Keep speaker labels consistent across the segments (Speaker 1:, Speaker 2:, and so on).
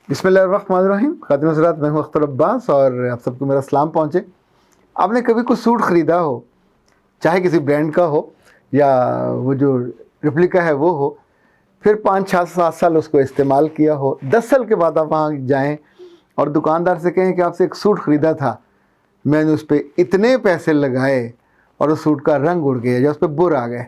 Speaker 1: بسم اللہ الرحمن الرحیم. خاتون حضرات، میں ہوں اختر عباس اور آپ سب کو میرا سلام پہنچے. آپ نے کبھی کوئی سوٹ خریدا ہو، چاہے کسی برانڈ کا ہو یا وہ جو ریپلیکا ہے وہ ہو، پھر 5-6-7 سال اس کو استعمال کیا ہو، 10 سال کے بعد آپ وہاں جائیں اور دکاندار سے کہیں کہ آپ سے ایک سوٹ خریدا تھا، میں نے اس پہ اتنے پیسے لگائے اور اس سوٹ کا رنگ اڑ گیا یا اس پہ بر آ گئے،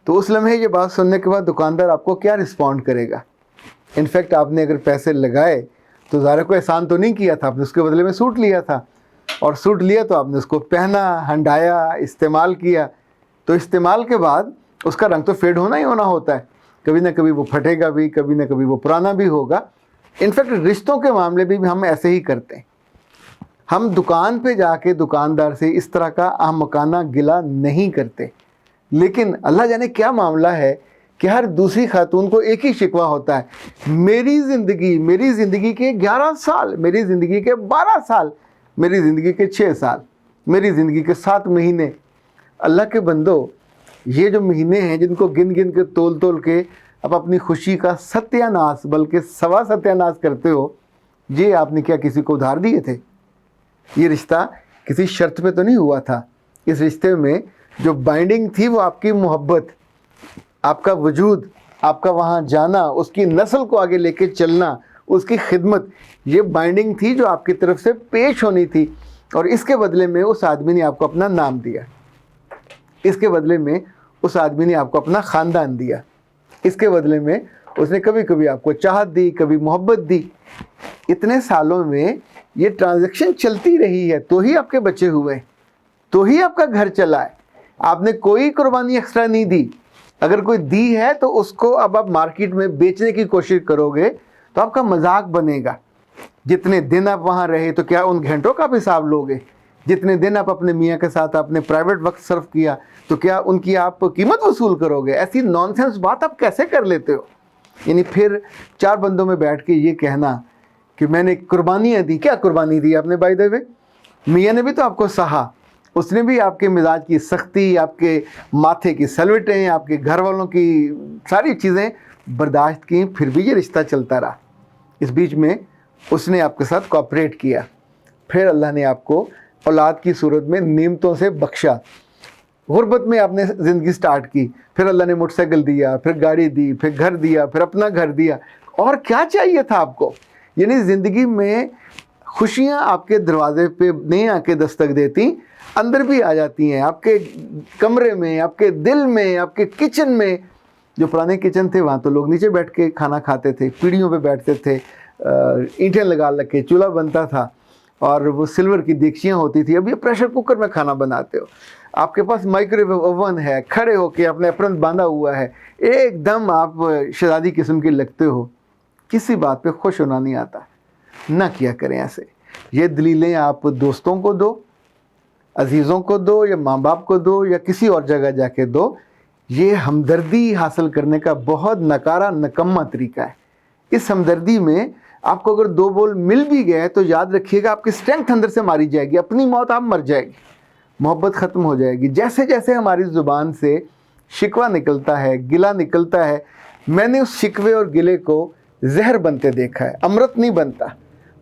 Speaker 1: تو اس لمحے یہ بات سننے کے بعد دکاندار آپ کو کیا رسپونڈ کرے گا؟ انفیکٹ آپ نے اگر پیسے لگائے تو ظاہر کوئی احسان تو نہیں کیا تھا، آپ نے اس کے بدلے میں سوٹ لیا تھا، اور سوٹ لیا تو آپ نے اس کو پہنا، ہنڈایا، استعمال کیا. تو استعمال کے بعد اس کا رنگ تو فیڈ ہونا ہی ہونا ہوتا ہے، کبھی نہ کبھی وہ پھٹے گا بھی، کبھی نہ کبھی وہ پرانا بھی ہوگا. انفیکٹ رشتوں کے معاملے بھی ہم ایسے ہی کرتے ہیں. ہم دکان پہ جا کے دکاندار سے اس طرح کا احمقانہ گلہ نہیں کرتے، لیکن اللہ جانے کیا معاملہ ہے کہ ہر دوسری خاتون کو ایک ہی شکوہ ہوتا ہے، میری زندگی کے 11 سال، میری زندگی کے 12 سال، میری زندگی کے 6 سال، میری زندگی کے 7 مہینے. اللہ کے بندو، یہ جو مہینے ہیں جن کو گن گن کے تول کے اب اپنی خوشی کا ستیہ ناس بلکہ سوا ستیہ ناس کرتے ہو، یہ آپ نے کیا کسی کو ادھار دیے تھے؟ یہ رشتہ کسی شرط پہ تو نہیں ہوا تھا. اس رشتے میں جو بائنڈنگ تھی وہ آپ کی محبت، آپ کا وجود، آپ کا وہاں جانا، اس کی نسل کو آگے لے کے چلنا، اس کی خدمت، یہ بائنڈنگ تھی جو آپ کی طرف سے پیش ہونی تھی. اور اس کے بدلے میں اس آدمی نے آپ کو اپنا نام دیا، اس کے بدلے میں اس آدمی نے آپ کو اپنا خاندان دیا، اس کے بدلے میں اس نے کبھی کبھی آپ کو چاہت دی، کبھی محبت دی. اتنے سالوں میں یہ ٹرانزیکشن چلتی رہی ہے، تو ہی آپ کے بچے ہوئے، تو ہی آپ کا گھر چلا ہے. آپ نے کوئی قربانی ایکسٹرا نہیں دی. اگر کوئی دی ہے تو اس کو اب آپ مارکیٹ میں بیچنے کی کوشش کرو گے تو آپ کا مذاق بنے گا. جتنے دن آپ وہاں رہے تو کیا ان گھنٹوں کا آپ حساب لو گے؟ جتنے دن آپ اپنے میاں کے ساتھ آپ نے پرائیویٹ وقت صرف کیا تو کیا ان کی آپ قیمت وصول کرو گے؟ ایسی نان سینس بات آپ کیسے کر لیتے ہو؟ یعنی پھر 4 بندوں میں بیٹھ کے یہ کہنا کہ میں نے قربانیاں دی. کیا قربانی دی آپ نے؟ بائی دا وے میاں نے بھی تو آپ کو سہا، اس نے بھی آپ کے مزاج کی سختی، آپ کے ماتھے کی سلوٹیں، آپ کے گھر والوں کی ساری چیزیں برداشت کی، پھر بھی یہ رشتہ چلتا رہا. اس بیچ میں اس نے آپ کے ساتھ کوآپریٹ کیا، پھر اللہ نے آپ کو اولاد کی صورت میں نعمتوں سے بخشا. غربت میں آپ نے زندگی سٹارٹ کی، پھر اللہ نے موٹر سائیکل دیا، پھر گاڑی دی، پھر گھر دیا، پھر اپنا گھر دیا. اور کیا چاہیے تھا آپ کو؟ یعنی زندگی میں خوشیاں آپ کے دروازے پہ نہیں آ کے دستک دیتی، اندر بھی آ جاتی ہیں، آپ کے کمرے میں، آپ کے دل میں، آپ کے کچن میں. جو پرانے کچن تھے وہاں تو لوگ نیچے بیٹھ کے کھانا کھاتے تھے، پیڑھیوں پہ بیٹھتے تھے، اینٹیں لگا لگ کے چولہا بنتا تھا اور وہ سلور کی دیگچیاں ہوتی تھی. اب یہ پریشر کوکر میں کھانا بناتے ہو، آپ کے پاس مائکرو ویو اوون ہے، کھڑے ہو کے اپنے اپرن باندھا ہوا ہے، ایک دم آپ شہزادی قسم کے لگتے ہو. کسی بات پہ خوش ہونا نہیں آتا. نہ کیا کریں ایسے. یہ دلیلیں آپ دوستوں کو دو، عزیزوں کو دو، یا ماں باپ کو دو، یا کسی اور جگہ جا کے دو. یہ ہمدردی حاصل کرنے کا بہت نکارا نکما طریقہ ہے. اس ہمدردی میں آپ کو اگر 2 بول مل بھی گئے تو یاد رکھیے گا آپ کی اسٹرینتھ اندر سے ماری جائے گی، اپنی موت آپ مر جائے گی، محبت ختم ہو جائے گی. جیسے جیسے ہماری زبان سے شکوہ نکلتا ہے، گلہ نکلتا ہے، میں نے اس شکوے اور گلے کو زہر بنتے دیکھا ہے. امرت نہیں بنتا،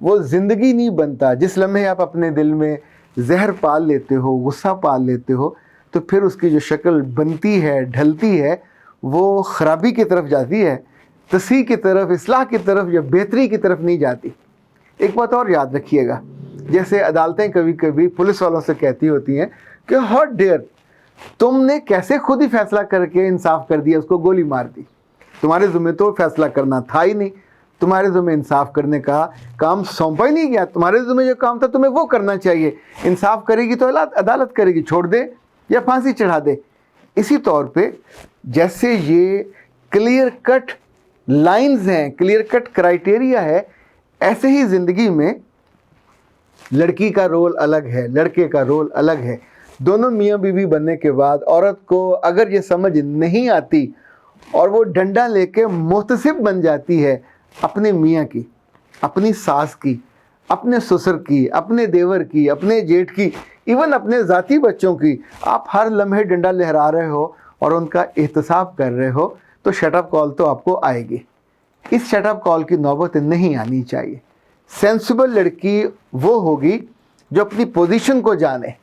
Speaker 1: وہ زندگی نہیں بنتا. جس لمحے آپ اپنے دل میں زہر پال لیتے ہو، غصہ پال لیتے ہو، تو پھر اس کی جو شکل بنتی ہے، ڈھلتی ہے، وہ خرابی کی طرف جاتی ہے، تصحیح کی طرف، اصلاح کی طرف یا بہتری کی طرف نہیں جاتی. ایک بات اور یاد رکھیے گا، جیسے عدالتیں کبھی کبھی پولیس والوں سے کہتی ہوتی ہیں کہ ہاؤ ڈیئر، تم نے کیسے خود ہی فیصلہ کر کے انصاف کر دیا، اس کو گولی مار دی. تمہارے ذمہ تو فیصلہ کرنا تھا ہی نہیں، تمہارے ذمہ انصاف کرنے کا کام سونپا ہی نہیں گیا. تمہارے ذمہ جو کام تھا تمہیں وہ کرنا چاہیے. انصاف کرے گی تو عدالت کرے گی، چھوڑ دے یا پھانسی چڑھا دے. اسی طور پہ جیسے یہ کلیئر کٹ لائنز ہیں، کلیئر کٹ کرائٹیریا ہے، ایسے ہی زندگی میں لڑکی کا رول الگ ہے، لڑکے کا رول الگ ہے. دونوں میاں بیوی بننے کے بعد عورت کو اگر یہ سمجھ نہیں آتی اور وہ ڈنڈا لے کے محتسب بن جاتی ہے اپنے میاں کی، اپنی ساس کی، اپنے سسر کی، اپنے دیور کی، اپنے جیٹھ کی، ایون اپنے ذاتی بچوں کی، آپ ہر لمحے ڈنڈا لہرا رہے ہو اور ان کا احتساب کر رہے ہو، تو شٹ اپ کال تو آپ کو آئے گی. इस शटअप कॉल की नौबत नहीं आनी चाहिए। सेंसिबल लड़की वो होगी जो अपनी पोजीशन को जाने।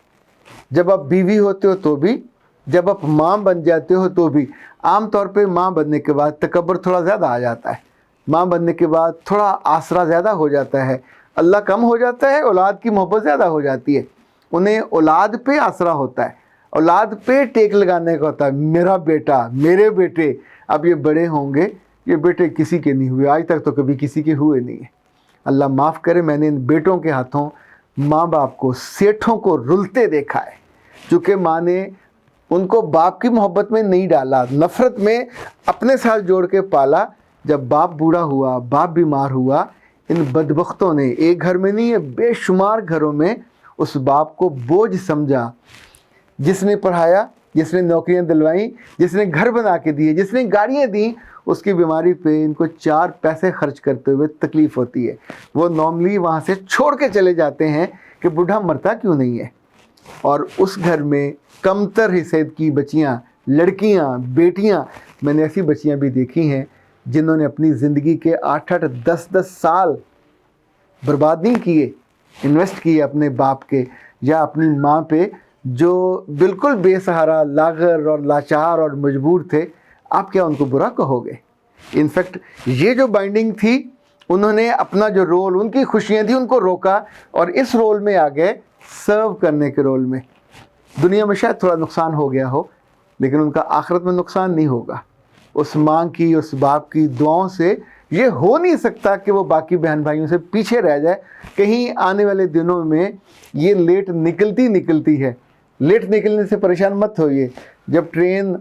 Speaker 1: जब आप बीवी होते हो तो भी, जब आप माँ बन जाते हो तो भी। आम तौर पे माँ बनने के बाद तकब्बर थोड़ा ज़्यादा आ जाता है, माँ बनने के बाद थोड़ा आसरा ज़्यादा हो जाता है, अल्लाह कम हो जाता है, औलाद की मोहब्बत ज़्यादा हो जाती है। उन्हें औलाद पे आसरा होता है, औलाद पे टेक लगाने का होता है, मेरा बेटा, मेरे बेटे अब ये बड़े होंगे, ये बेटे किसी के नहीं हुए, आज तक तो कभी किसी के हुए नहीं है। अल्लाह माफ़ करे, मैंने इन बेटों के हाथों माँ बाप को, सेठों को रुलते देखा है, चूँकि माँ ने उनको बाप की मोहब्बत में नहीं डाला, नफ़रत में अपने साथ जोड़ के पाला। जब बाप बूढ़ा हुआ, बाप बीमार हुआ, इन बदबख्तों ने एक घर में नहीं है बेशुमार घरों में उस बाप को बोझ समझा। जिसने पढ़ाया, जिसने नौकरियां दिलवाई, जिसने घर बना के दिए, जिसने गाड़ियां दी, उसकी बीमारी पे इनको 4 पैसे खर्च करते हुए तकलीफ़ होती है। वो नॉर्मली वहाँ से छोड़ के चले जाते हैं कि बूढ़ा मरता क्यों नहीं है। और उस घर में कमतर हिस्सेदार की बच्चियाँ, लड़कियाँ, बेटियाँ, मैंने ऐसी बच्चियाँ भी देखी हैं जिन्होंने अपनी ज़िंदगी के 8-8, 10-10 साल बर्बाद नहीं किए, इन्वेस्ट किए अपने बाप के या अपनी माँ पे, जो बिल्कुल बेसहारा, लागर और लाचार और मजबूर थे। आप क्या उनको बुरा कहोगे? इनफैक्ट ये जो बाइंडिंग थी, उन्होंने अपना जो रोल, उनकी खुशियाँ थी, उनको रोका और इस रोल में आ गए, सर्व करने के रोल में। दुनिया में शायद थोड़ा नुकसान हो गया हो, लेकिन उनका आखिरत में नुकसान नहीं होगा। उस माँ की, उस बाप की दुआओं से ये हो नहीं सकता कि वो बाकी बहन भाइयों से पीछे रह जाए। कहीं आने वाले दिनों में ये लेट निकलती है। लेट निकलने से परेशान मत होइए। जब ट्रेन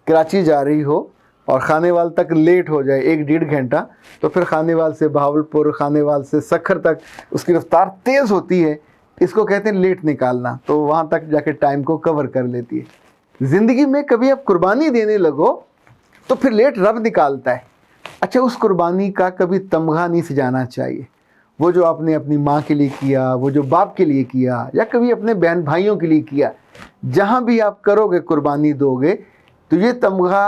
Speaker 1: कराची जा रही हो और खानेवाल तक लेट हो जाए 1-1.5 घंटा, तो फिर खानेवाल से बहावलपुर, खानेवाल से सखर तक उसकी रफ्तार तेज़ होती है। इसको कहते हैं लेट निकालना, तो वहाँ तक जाके टाइम को कवर कर लेती है। ज़िंदगी में कभी आप कुर्बानी देने लगो तो फिर लेट रब निकालता है। अच्छा, उस कुर्बानी का कभी तमगा नहीं सजाना चाहिए। वो जो आपने अपनी माँ के लिए किया, वो जो बाप के लिए किया, या कभी अपने बहन भाइयों के लिए किया, जहाँ भी आप करोगे, कुर्बानी दोगे, तो ये तमगा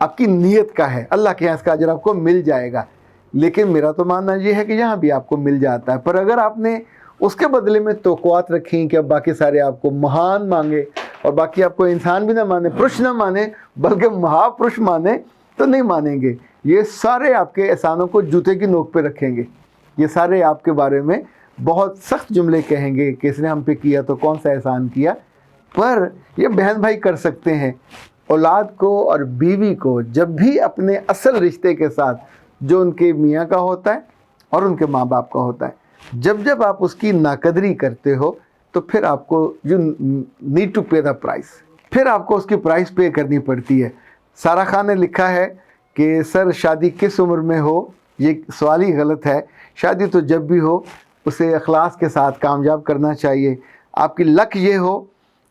Speaker 1: आपकी नीयत का है। अल्लाह के यहाँ इसका अजर आपको मिल जाएगा। लेकिन मेरा तो मानना ये है कि यहाँ भी आपको मिल जाता है। पर अगर आपने उसके बदले में तोक़ुआत रखी कि अब बाकी सारे आपको महान मांगे और बाकी आपको इंसान भी ना माने, पुरुष ना माने, बल्कि महापुरुष माने, तो नहीं मानेंगे। ये सारे आपके एहसानों को जूते की नोक पे रखेंगे। ये सारे आपके बारे में बहुत सख्त जुमले कहेंगे कि इसने हम पे किया तो कौन सा एहसान किया। पर ये बहन भाई कर सकते हैं। औलाद को और बीवी को जब भी अपने असल रिश्ते के साथ, जो उनके मियाँ का होता है और उनके माँ बाप का होता है, जब आप उसकी नाकदरी करते हो, तो फिर आपको यू नीड टू पे द प्राइस। फिर आपको उसकी प्राइस पे करनी पड़ती है। सारा खान ने लिखा है कि सर शादी किस उम्र में हो, ये सवाल ही गलत है। शादी तो जब भी हो उसे अखलास के साथ कामयाब करना चाहिए। आपकी लक ये हो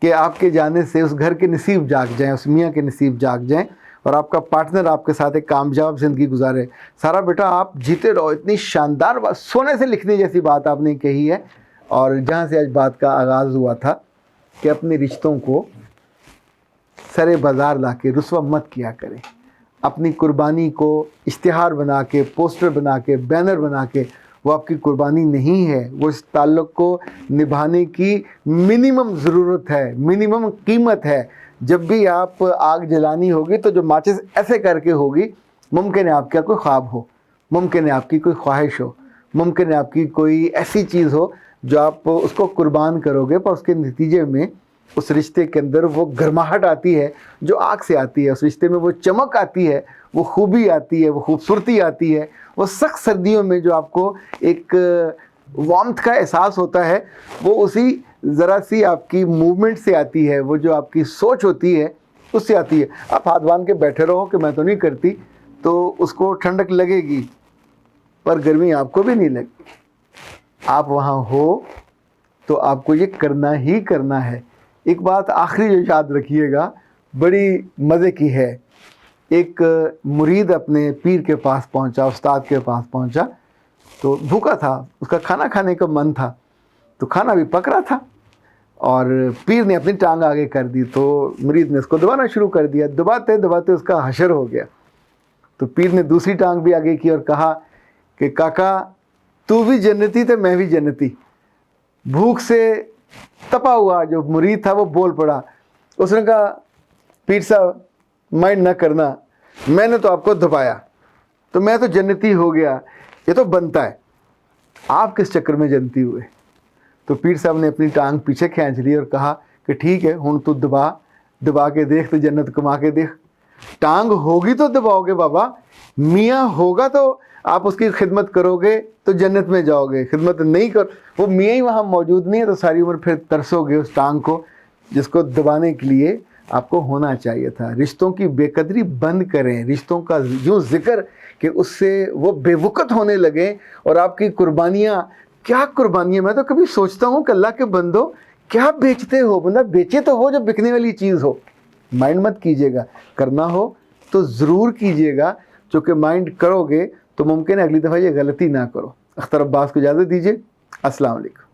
Speaker 1: कि आपके जाने से उस घर के नसीब जाग जाएं, उस मियाँ के नसीब जाग जाएं और आपका पार्टनर आपके साथ एक कामयाब ज़िंदगी गुजारे। सारा बेटा आप जीते रहो। इतनी शानदार बात, सोने से लिखने जैसी बात आपने कही है। और जहाँ से आज बात का आगाज़ हुआ था कि अपने रिश्तों को सरे बाज़ार ला के रुस्वा मत किया करें। अपनी कुर्बानी को इश्तिहार बना के, पोस्टर बना के, बैनर बना के, वो आपकी कुर्बानी नहीं है। वो इस ताल्लुक़ को निभाने की मिनिमम ज़रूरत है, मिनिमम कीमत है। जब भी आप आग जलानी होगी तो जो माचिस ऐसे करके होगी, मुमकिन है आपका कोई ख्वाब हो, मुमकिन है आपकी कोई ख्वाहिश हो, मुमकिन है आपकी कोई ऐसी चीज़ हो जो आप उसको कुर्बान करोगे, पर उसके नतीजे में उस रिश्ते के अंदर वो गर्माहट आती है जो आग से आती है। उस रिश्ते में वो चमक आती है, वो खूबी आती है, वो खूबसूरती आती है। वो सख्त सर्दियों में जो आपको एक वार्मथ का एहसास होता है, वो उसी ज़रा सी आपकी मूवमेंट से आती है। वो जो आपकी सोच होती है उससे आती है। आप हाथ बांध के बैठे रहो कि मैं तो नहीं करती, तो उसको ठंडक लगेगी पर गर्मी आपको भी नहीं लगेगी। आप वहाँ हो तो आपको ये करना ही करना है। एक बात आखिरी जो याद रखिएगा, बड़ी मज़े की है। एक मुरीद अपने पीर के पास पहुँचा, उस्ताद के पास पहुँचा, तो भूखा था, उसका खाना खाने का मन था, तो खाना भी पक रहा था और पीर ने अपनी टांग आगे कर दी, तो मुरीद ने उसको दबाना शुरू कर दिया। दबाते दबाते उसका हशर हो गया। तो पीर ने दूसरी टांग भी आगे की और कहा कि काका तू भी जन्नती थे मैं भी जन्नती। भूख से तपा हुआ जो मुरीद था वो बोल पड़ा, उसने कहा पीर साहब माइंड ना करना, मैंने तो आपको दबाया तो मैं तो जन्नती हो गया, ये तो बनता है, आप किस चक्कर में जन्नती हुए। तो पीर साहब ने अपनी टांग पीछे खींच ली और कहा कि ठीक है हुण तू दबा के देख तो जन्नत कमा के देख। टांग होगी तो दबाओगे बाबा, मियाँ होगा तो आप उसकी खिदमत करोगे तो जन्नत में जाओगे, खिदमत नहीं कर, वो मियाँ ही वहाँ मौजूद नहीं है तो सारी उम्र फिर तरसोगे उस टांग को जिसको दबाने के लिए आपको होना चाहिए था। रिश्तों की बेकदरी बंद करें, रिश्तों का यूँ जिक्र कि उससे वो बेवकत होने लगे और आपकी कुर्बानियाँ, क्या कुर्बानियाँ, मैं तो कभी सोचता हूँ कि अल्लाह के बंदो क्या बेचते हो, बंदा बेचे तो वो जो बिकने वाली चीज़ हो। माइंड मत कीजिएगा, करना हो तो ज़रूर कीजिएगा, चूँकि माइंड करोगे तो मुमकिन है अगली दफ़ा ये गलती ना करो। अख्तर अब्बास को इजाज़त दीजिए। अस्सलाम वालेकुम।